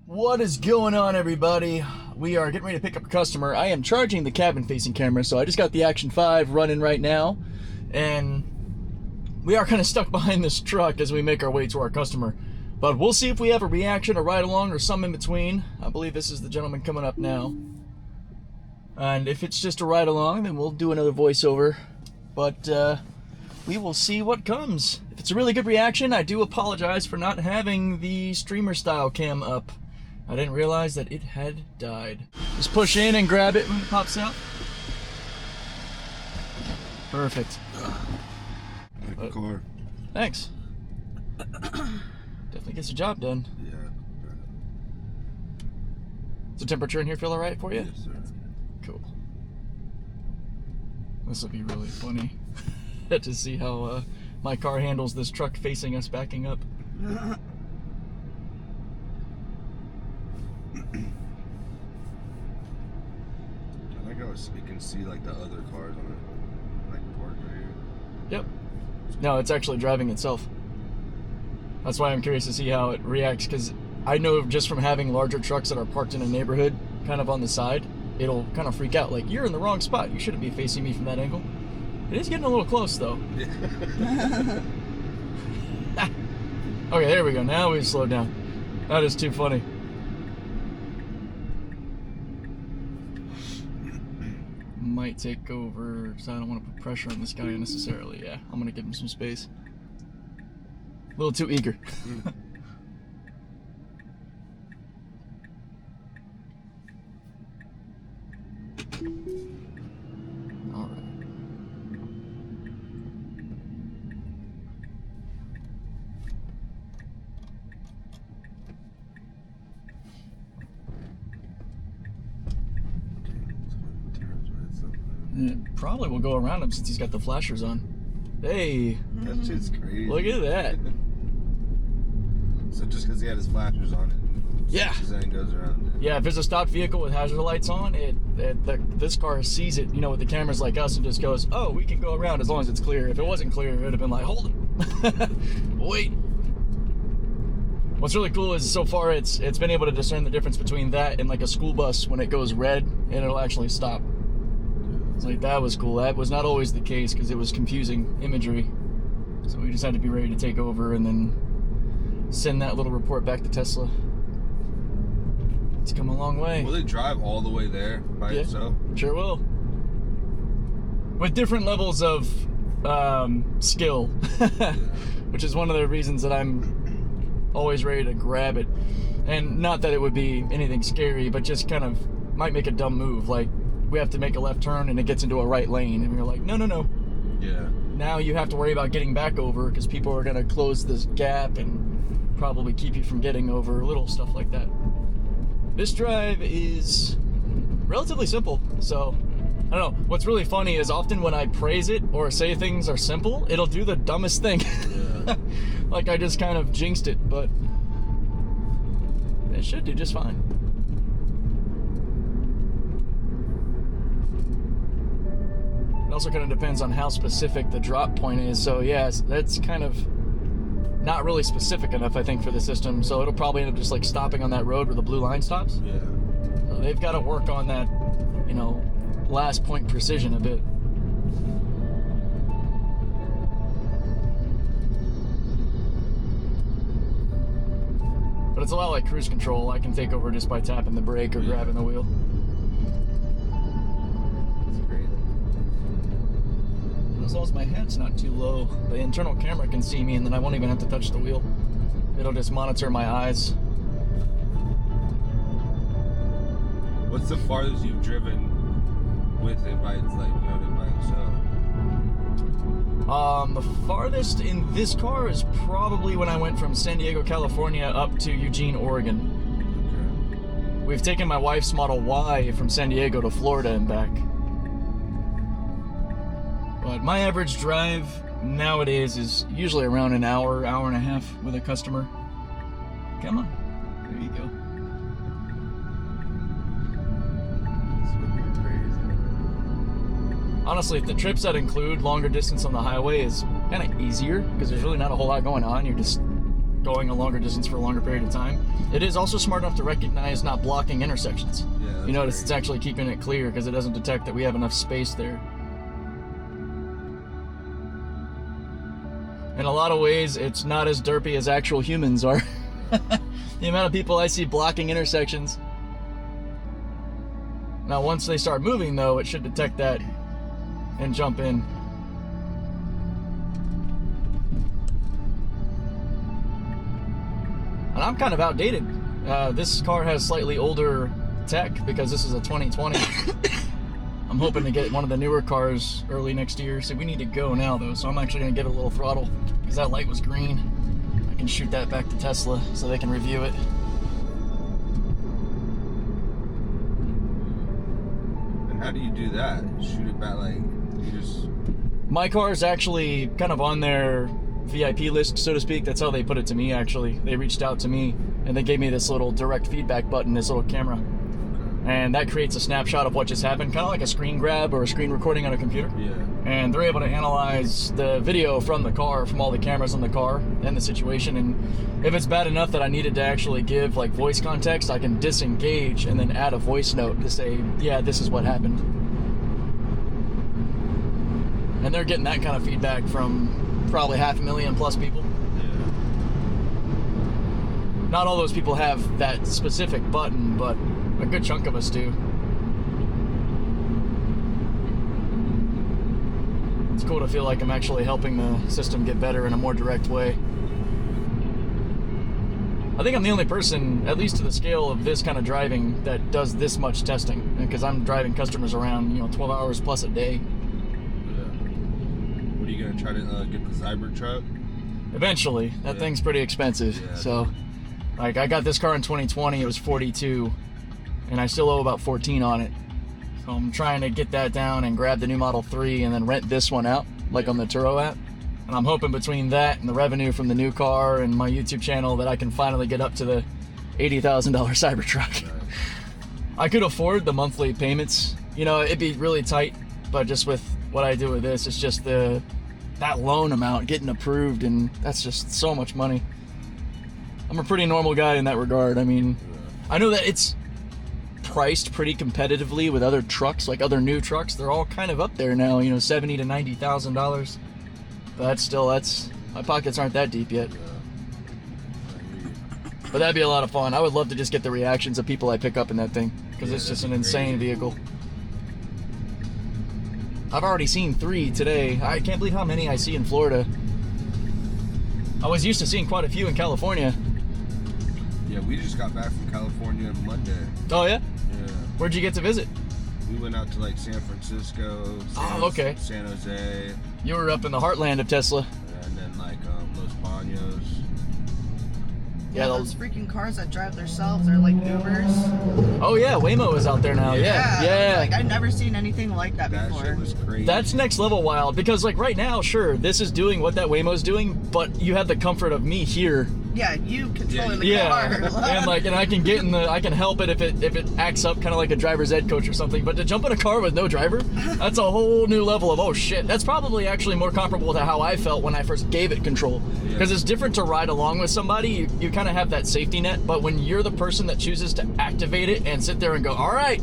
What is going on, everybody? We are getting ready to pick up a customer. I am charging the cabin-facing camera, so I just got the Action 5 running right now, and we are kind of stuck behind this truck as we make our way to our customer. But we'll see if we have a reaction, a ride-along, or some in between. I believe this is the gentleman coming up now. And if it's just a ride-along, then we'll do another voiceover. But we will see what comes. If it's a really good reaction, I do apologize for not having the streamer-style cam up. I didn't realize that it had died. Just push in and grab it when it pops out. Perfect. Like a car. Thanks. Definitely gets the job done. Yeah. Is the temperature in here feel alright for you? Yes, sir. Cool. This will be really funny to see how my car handles this truck facing us backing up. I like how you can see like the other cars on it, like parked right here. Yep. No, it's actually driving itself. That's why I'm curious to see how it reacts, because I know just from having larger trucks that are parked in a neighborhood kind of on the side, it'll kind of freak out, like, you're in the wrong spot, you shouldn't be facing me from that angle. It is getting a little close though. Okay, there we go, now we've slowed down. That is too funny. Might take over, so I don't want to put pressure on this guy unnecessarily. Yeah, I'm gonna give him some space. A little too eager. All right. It probably will go around him since he's got the flashers on. Hey, That shit's crazy. look at that. So just because he had his flashers on it, Yeah. then goes around it. Yeah, if there's a stopped vehicle with hazard lights on, this car sees it, you know, with the cameras like us, and just goes, oh, we can go around as long as it's clear. If it wasn't clear, it would have been like, hold it. Wait. What's really cool is so far it's been able to discern the difference between that and like a school bus when it goes red and it'll actually stop. It's like, that was cool. That was not always the case because it was confusing imagery. So we just had to be ready to take over and then send that little report back to Tesla. It's come a long way. Will it drive all the way there by itself? Sure will. With different levels of skill, which is one of the reasons that I'm always ready to grab it. And not that it would be anything scary, but just kind of might make a dumb move. Like, we have to make a left turn and it gets into a right lane, and we're like, no. Yeah. Now you have to worry about getting back over because people are going to close this gap and probably keep you from getting over, little stuff like that. This drive is relatively simple, so I don't know. What's really funny is often when I praise it or say things are simple, it'll do the dumbest thing. Yeah. Like I just kind of jinxed it, but it should do just fine. It also kind of depends on how specific the drop point is, so yes, that's kind of not really specific enough, I think, for the system, so it'll probably end up just like stopping on that road where the blue line stops. Yeah. So they've got to work on that, you know, last point precision a bit. But it's a lot like cruise control. I can take over just by tapping the brake or grabbing the wheel. That's crazy. And as long as my head's not too low, the internal camera can see me and then I won't even have to touch the wheel. It'll just monitor my eyes. What's the farthest you've driven with it by its like going in by itself? The farthest in this car is probably when I went from San Diego, California up to Eugene, Oregon. Okay. We've taken my wife's Model Y from San Diego to Florida and back. But my average drive nowadays is usually around an hour, hour and a half with a customer. Come on. There you go. Honestly, the trips that include longer distance on the highway is kind of easier because there's really not a whole lot going on. You're just going a longer distance for a longer period of time. It is also smart enough to recognize not blocking intersections. Yeah, You notice it's actually keeping it clear because it doesn't detect that we have enough space there. In a lot of ways, it's not as derpy as actual humans are. The amount of people I see blocking intersections. Now, once they start moving, though, it should detect that and jump in. And I'm kind of outdated. This car has slightly older tech because this is a 2020. I'm hoping to get one of the newer cars early next year. So we need to go now, though. So I'm actually going to give it a little throttle because that light was green. I can shoot that back to Tesla so they can review it. And how do you do that? Shoot it back, like, you just... My car is actually kind of on their VIP list, so to speak. That's how they put it to me, actually. They reached out to me and they gave me this little direct feedback button, this little camera. And that creates a snapshot of what just happened, kind of like a screen grab or a screen recording on a computer. Yeah. And they're able to analyze the video from the car, from all the cameras on the car and the situation. And if it's bad enough that I needed to actually give like voice context, I can disengage and then add a voice note to say, yeah, this is what happened. And they're getting that kind of feedback from probably 500,000 plus people. Yeah. Not all those people have that specific button, but a good chunk of us do. It's cool to feel like I'm actually helping the system get better in a more direct way. I think I'm the only person, at least to the scale of this kind of driving, that does this much testing. Because I'm driving customers around, 12 hours plus a day. Yeah. What are you gonna try to get the Cybertruck? Eventually. That thing's pretty expensive. Yeah. So, like, I got this car in 2020, it was 42. And I still owe about 14 on it. So I'm trying to get that down and grab the new Model 3 and then rent this one out, like on the Turo app. And I'm hoping between that and the revenue from the new car and my YouTube channel that I can finally get up to the $80,000 Cybertruck. Right. I could afford the monthly payments. It'd be really tight, but just with what I do with this, it's just that loan amount getting approved, and that's just so much money. I'm a pretty normal guy in that regard. I mean, I know that it's priced pretty competitively with other trucks, like other new trucks. They're all kind of up there now, $70,000 to $90,000. But that's my pockets aren't that deep yet. But that'd be a lot of fun. I would love to just get the reactions of people I pick up in that thing, because it's just an insane vehicle. I've already seen 3 today. I can't believe how many I see in Florida. I was used to seeing quite a few in California. Yeah, we just got back from California on Monday. Oh yeah? Yeah. Where'd you get to visit? We went out to like San Francisco, okay. San Jose. You were up in the heartland of Tesla. And then like Los Banos. Yeah, those freaking cars that drive themselves are like Ubers. Oh yeah, Waymo is out there now. Yeah. Like I've never seen anything like that before. That shit was crazy. That's next level wild, because like right now, sure, this is doing what that Waymo's doing, but you have the comfort of me here. Yeah, you controlling the car. and I can get I can help it if it acts up kind of like a driver's ed coach or something. But to jump in a car with no driver, that's a whole new level of, oh shit. That's probably actually more comparable to how I felt when I first gave it control. Because it's different to ride along with somebody. You kind of have that safety net, but when you're the person that chooses to activate it and sit there and go, all right,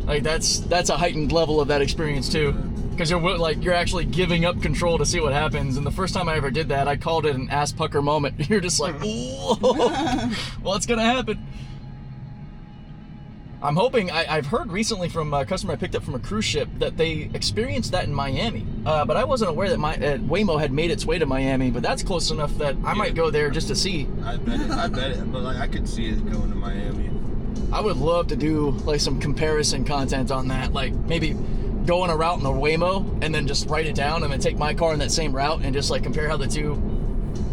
like that's a heightened level of that experience too. Because you're actually giving up control to see what happens. And the first time I ever did that, I called it an ass pucker moment. You're just like, whoa, what's gonna happen? I'm hoping, I've heard recently from a customer I picked up from a cruise ship that they experienced that in Miami. But I wasn't aware that Waymo had made its way to Miami, but that's close enough that I might go there just to see. I bet it, but like I could see it going to Miami. I would love to do like some comparison content on that, like maybe go on a route in the Waymo and then just write it down and then take my car in that same route and just like compare how the two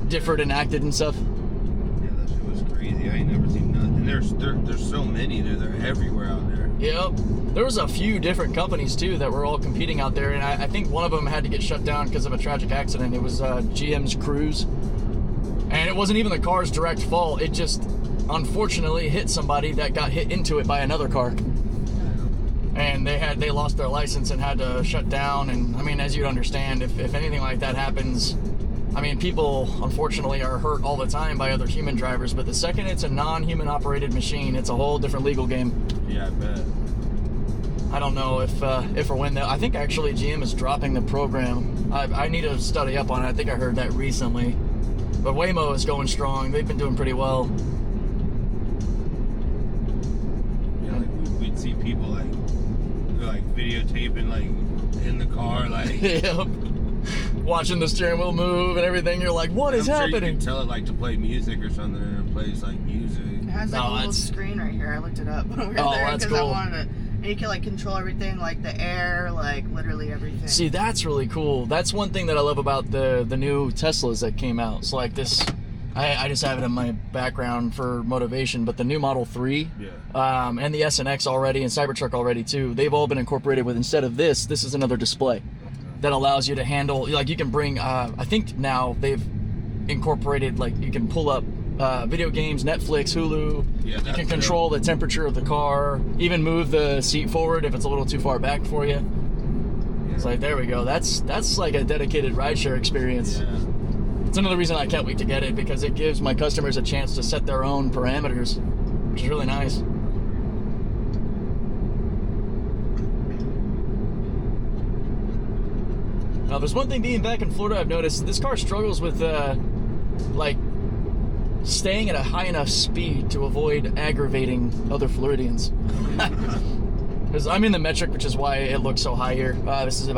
differed and acted and stuff. Yeah, that shit was crazy. I ain't never seen nothing. And there's so many. They're everywhere out there. Yep. There was a few different companies too that were all competing out there, and I think one of them had to get shut down because of a tragic accident. It was GM's Cruise, and it wasn't even the car's direct fault. It just unfortunately hit somebody that got hit into it by another car. And they lost their license and had to shut down. And I mean, as you'd understand, if anything like that happens, I mean, people, unfortunately, are hurt all the time by other human drivers, but the second it's a non-human operated machine, it's a whole different legal game. Yeah, I bet. I don't know if or when I think actually GM is dropping the program. I need to study up on it. I think I heard that recently. But Waymo is going strong. They've been doing pretty well. Yeah, like we'd see people like videotaping like in the car, like Yep. Watching the steering wheel move and everything. You're like, what is happening? You can tell it like to play music or something, and it plays like music. It has like a little screen right here. I looked it up when we were there that's because cool. I wanted it. And you can like control everything, like the air, like literally everything. See, that's really cool. That's one thing that I love about the new Teslas that came out. So like this, I just have it in my background for motivation, but the new Model 3, and the S and X already, and Cybertruck already too, they've all been incorporated with, instead of this is another display that allows you to handle, like you can bring, I think now they've incorporated, like you can pull up video games, Netflix, Hulu. Yeah, you can control the temperature of the car, even move the seat forward if it's a little too far back for you. Yeah. It's like, there we go. That's like a dedicated rideshare experience. Yeah. It's another reason I can't wait to get it, because it gives my customers a chance to set their own parameters, which is really nice. Now, there's one thing being back in Florida I've noticed. This car struggles with, like, staying at a high enough speed to avoid aggravating other Floridians. Because I'm in the metric, which is why it looks so high here. This is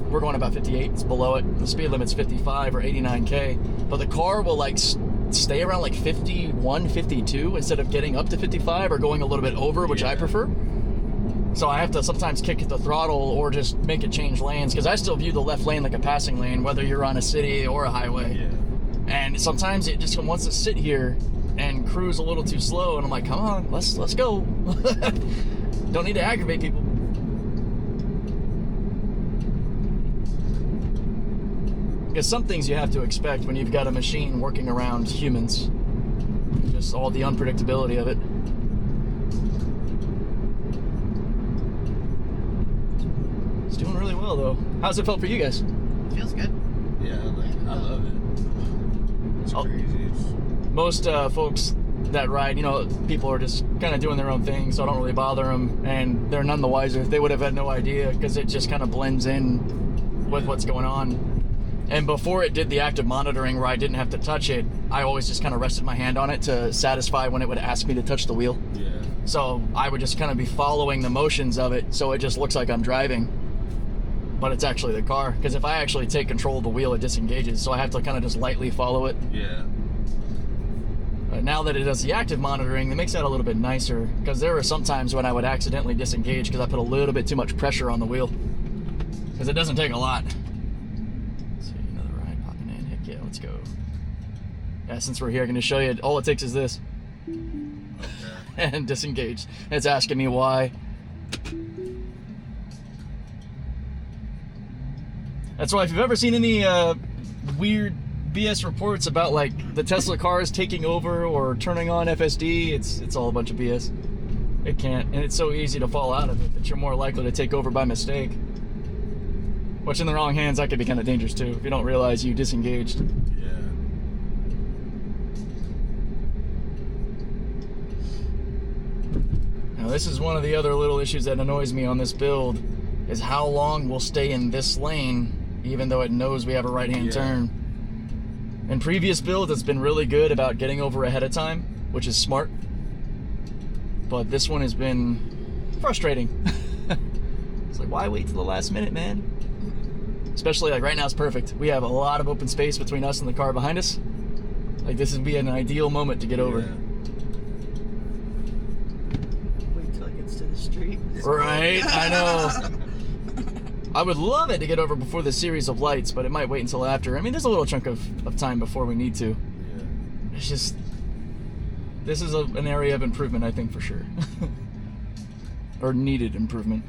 we're going about 58. It's below it. The speed limit's 55 or 89K. But the car will, like, stay around, like, 51, 52 instead of getting up to 55 or going a little bit over, which I prefer. So I have to sometimes kick the throttle or just make it change lanes, because I still view the left lane like a passing lane, whether you're on a city or a highway. Yeah. And sometimes it just wants to sit here and cruise a little too slow, and I'm like, come on, let's go. Don't need to aggravate people. Because some things you have to expect when you've got a machine working around humans. Just all the unpredictability of it. It's doing really well, though. How's it felt for you guys? Feels good. Yeah, like, I love it. It's crazy. Most folks that ride, people are just kind of doing their own thing, so I don't really bother them, and they're none the wiser. They would have had no idea, because it just kind of blends in with what's going on. And before it did the active monitoring where I didn't have to touch it, I always just kind of rested my hand on it to satisfy when it would ask me to touch the wheel. Yeah. So I would just kind of be following the motions of it, so it just looks like I'm driving. But it's actually the car, because if I actually take control of the wheel, it disengages, so I have to kind of just lightly follow it. Yeah. Now that it does the active monitoring, it makes that a little bit nicer, because there were some times when I would accidentally disengage because I put a little bit too much pressure on the wheel, because it doesn't take a lot. Let's see, another ride popping in. Heck yeah, let's go. Yeah, since we're here, I can just show you, all it takes is this. Okay. And disengage. It's asking me why. That's why if you've ever seen any weird BS reports about like the Tesla cars taking over or turning on FSD, it's all a bunch of BS. It can't, and it's so easy to fall out of it that you're more likely to take over by mistake. Which in the wrong hands, that could be kind of dangerous too, if you don't realize you disengaged. Yeah. Now this is one of the other little issues that annoys me on this build, is how long we'll stay in this lane even though it knows we have a right-hand turn. In previous builds, it's been really good about getting over ahead of time, which is smart. But this one has been frustrating. It's like, why wait till the last minute, man? Especially like right now, it's perfect. We have a lot of open space between us and the car behind us. Like, this would be an ideal moment to get over. Wait till it gets to the street. Right, I know. I would love it to get over before the series of lights, but it might wait until after. I mean, there's a little chunk of time before we need to. Yeah. It's just, this is an area of improvement, I think, for sure. Or needed improvement.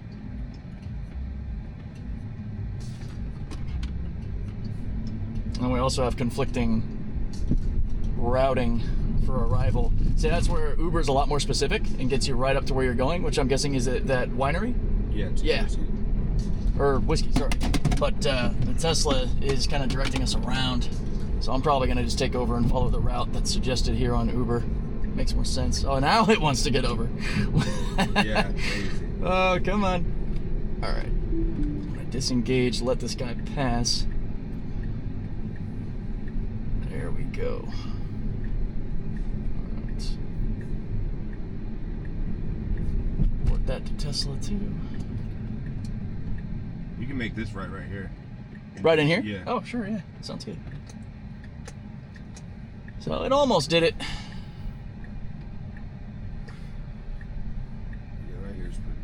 And we also have conflicting routing for arrival. See, that's where Uber's a lot more specific and gets you right up to where you're going, which I'm guessing is that winery? Yeah. Yeah. Or whiskey, sorry. But the Tesla is kind of directing us around. So I'm probably gonna just take over and follow the route that's suggested here on Uber. Makes more sense. Oh, now it wants to get over. Yeah, crazy. Oh, come on. All right. I'm gonna disengage, let this guy pass. There we go. All right. Port that to Tesla too. You can make this right here. Right in here? Yeah. Oh, sure, yeah. Sounds good. So it almost did it. Yeah, right here's pretty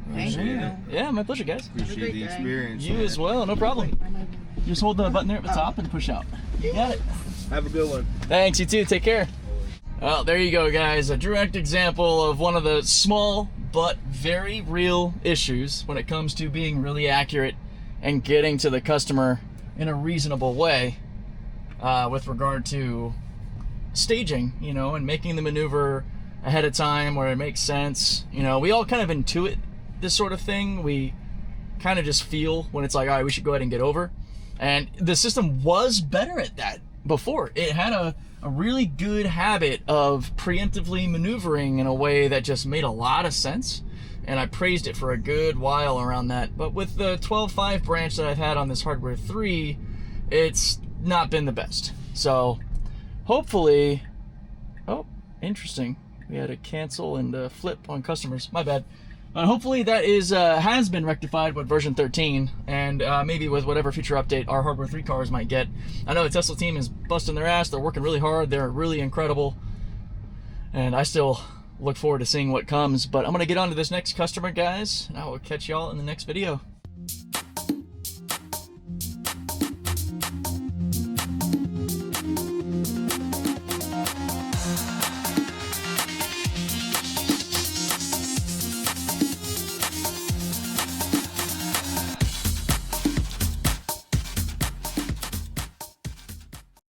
good. Thank Appreciate you. it. Yeah, my pleasure, guys. Have a Appreciate great the day. experience. You man. as well, no problem. Just hold the button there at the top and push out. You got it. Have a good one. Thanks, you too. Take care. Well, there you go, guys. A direct example of one of the small but very real issues when it comes to being really accurate and getting to the customer in a reasonable way with regard to staging, you know, and making the maneuver ahead of time where it makes sense. You know, we all kind of intuit this sort of thing. We kind of just feel when it's like, all right, we should go ahead and get over. And the system was better at that before. It had a really good habit of preemptively maneuvering in a way that just made a lot of sense. And I praised it for a good while around that. But with the 12.5 branch that I've had on this hardware 3, it's not been the best. So hopefully, oh, interesting. We had to cancel and flip on customers. My bad. Hopefully that is has been rectified with version 13, and maybe with whatever future update our hardware 3 cars might get. I know the Tesla team is busting their ass. They're working really hard. They're really incredible. And I still look forward to seeing what comes. But I'm going to get on to this next customer, guys, and I will catch y'all in the next video.